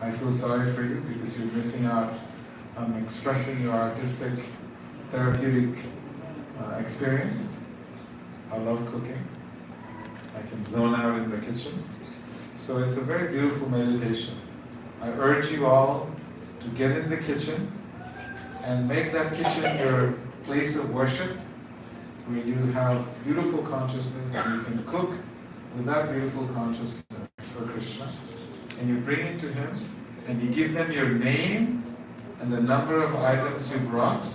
I feel sorry for you because you're missing out on expressing your artistic, therapeutic experience. I love cooking. I can zone out in the kitchen. So it's a very beautiful meditation. I urge you all to get in the kitchen and make that kitchen your place of worship, where you have beautiful consciousness and you can cook with that beautiful consciousness for Krishna. And you bring it to Him and you give them your name and the number of items you brought,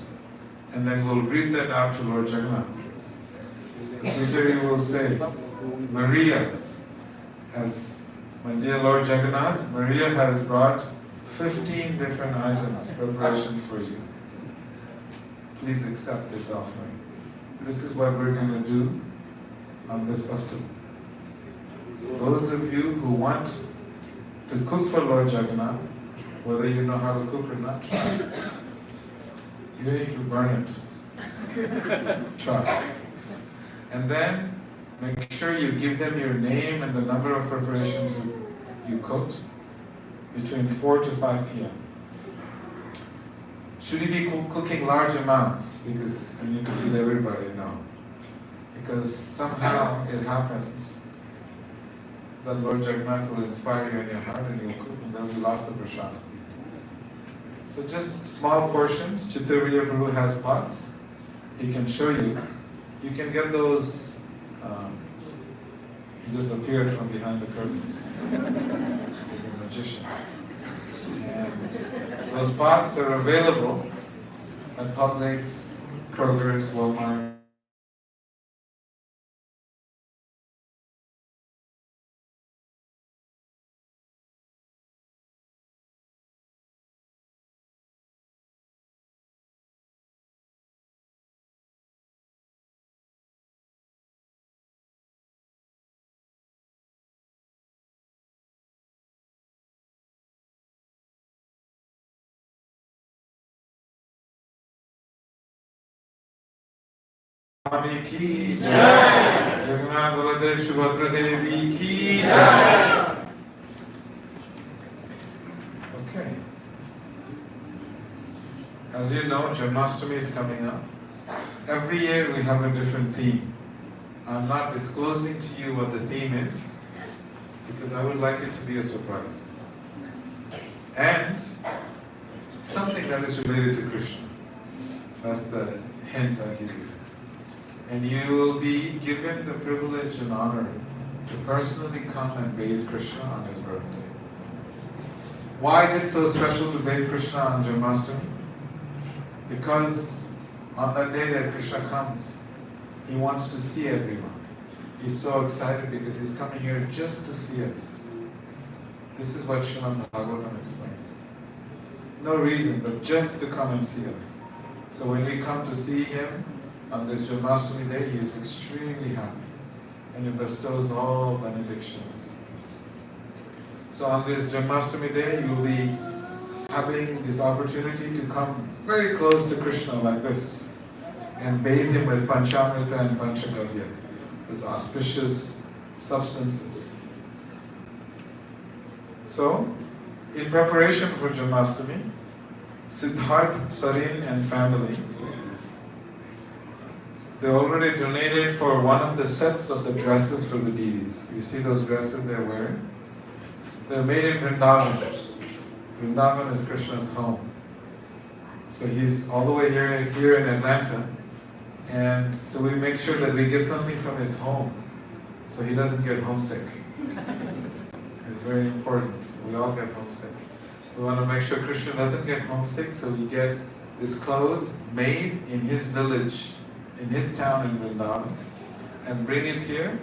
and then we'll read that out to Lord Jagannath. The Pujari will say, Maria has, my dear Lord Jagannath, Maria has brought 15 different items, preparations for you. Please accept this offering. This is what we're going to do on this festival. So those of you who want to cook for Lord Jagannath, whether you know how to cook or not, try. Even if you burn it, try. And then make sure you give them your name and the number of preparations you cooked between 4 to 5 p.m. Should you be cooking large amounts because you need to feed everybody? No. Because somehow it happens that Lord Jagannath will inspire you in your heart and you'll cook and there will be lots of prasad. So just small portions. Chittaviya Prabhu has pots. He can show you. You can get those, he just appeared from behind the curtains. He's a magician. And those pots are available at Publix, Kroger's, Walmart, Swami ki jai. Jagannath Baladev Subhadra Devi ki jai. Okay. As you know, Janmashtami is coming up. Every year we have a different theme. I'm not disclosing to you what the theme is because I would like it to be a surprise. And something that is related to Krishna. That's the hint I give you. And you will be given the privilege and honor to personally come and bathe Krishna on his birthday. Why is it so special to bathe Krishna on Janmashtami? Because on that day that Krishna comes, he wants to see everyone. He's so excited because he's coming here just to see us. This is what Srimad Bhagavatam explains. No reason, but just to come and see us. So when we come to see him on this Janmashtami day, he is extremely happy and he bestows all benedictions. So on this Janmashtami day, you'll be having this opportunity to come very close to Krishna like this and bathe him with Panchamrita and Panchagavya, these auspicious substances. So, in preparation for Janmashtami, Siddharth, Sarin and family, they already donated for one of the sets of the dresses for the deities. You see those dresses they're wearing? They're made in Vrindavan. Vrindavan is Krishna's home. So he's all the way here in Atlanta. And so we make sure that we get something from his home so he doesn't get homesick. It's very important. We all get homesick. We want to make sure Krishna doesn't get homesick, so we get his clothes made in his village, in his town in Vrindavan, and bring it here,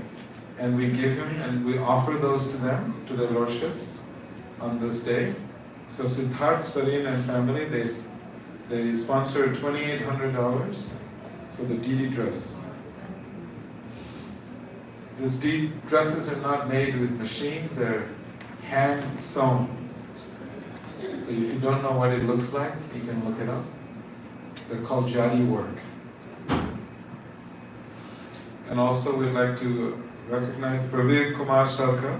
and we give him, and we offer those to them, to their lordships, on this day. So Siddharth, Sarin and family, they sponsored $2,800 for the deity dress. These deity dresses are not made with machines, they're hand sewn. So if you don't know what it looks like, you can look it up. They're called jadi work. And also we'd like to recognize Pravir Kumar Shalka.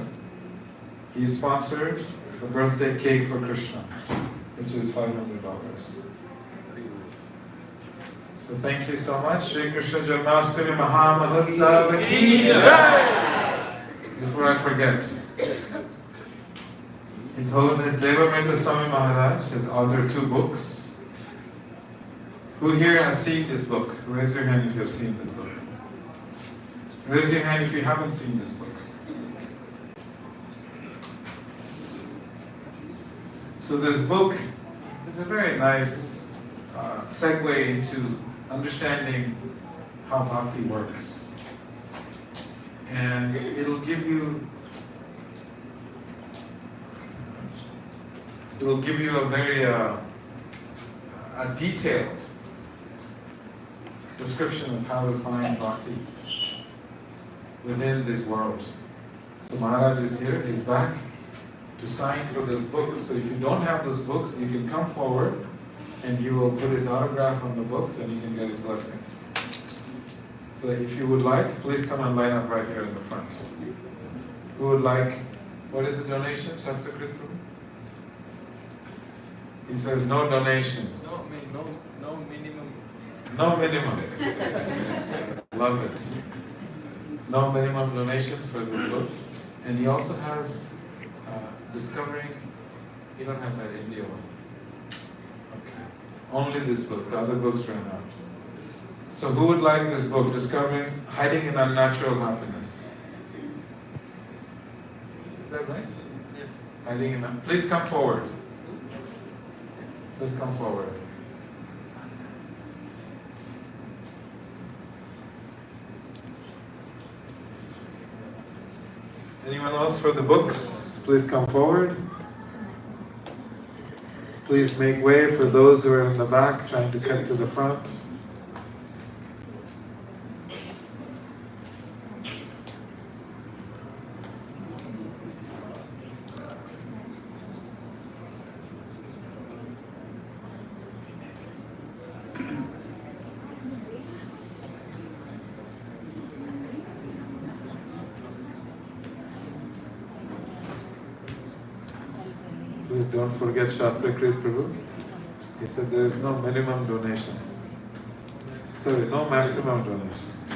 He sponsored the birthday cake for Krishna, which is $500. So thank you so much. Shri Krishna Janmashtami Maha Mahotsav ki jai. Before I forget, His Holiness Devamrita Swami Maharaj has authored 2 books. Who here has seen this book? Raise your hand if you have seen this book. Raise your hand if you haven't seen this book. So this book is a very nice segue into understanding how bhakti works. And it'll give you a very a detailed description of how to find bhakti within this world. So Maharaj is here, he's back to sign for those books. So if you don't have those books, you can come forward and he will put his autograph on the books and you can get his blessings. So if you would like, please come and line up right here in the front. Who would like, what is the donation? Shastrakrit Prabhu? He says no donations. No minimum. No minimum. Love it. No minimum donations for this book. And he also has Discovering, you don't have that India one. Okay. Only this book, the other books ran out. So who would like this book, Discovering, Hiding in Unnatural Happiness? Is that right? Yeah. Hiding in, please come forward. Please come forward. Anyone else for the books? Please come forward. Please make way for those who are in the back trying to come to the front. Please don't forget Shastrakrit Prabhu. He said there is no minimum donations. Sorry, no maximum donations.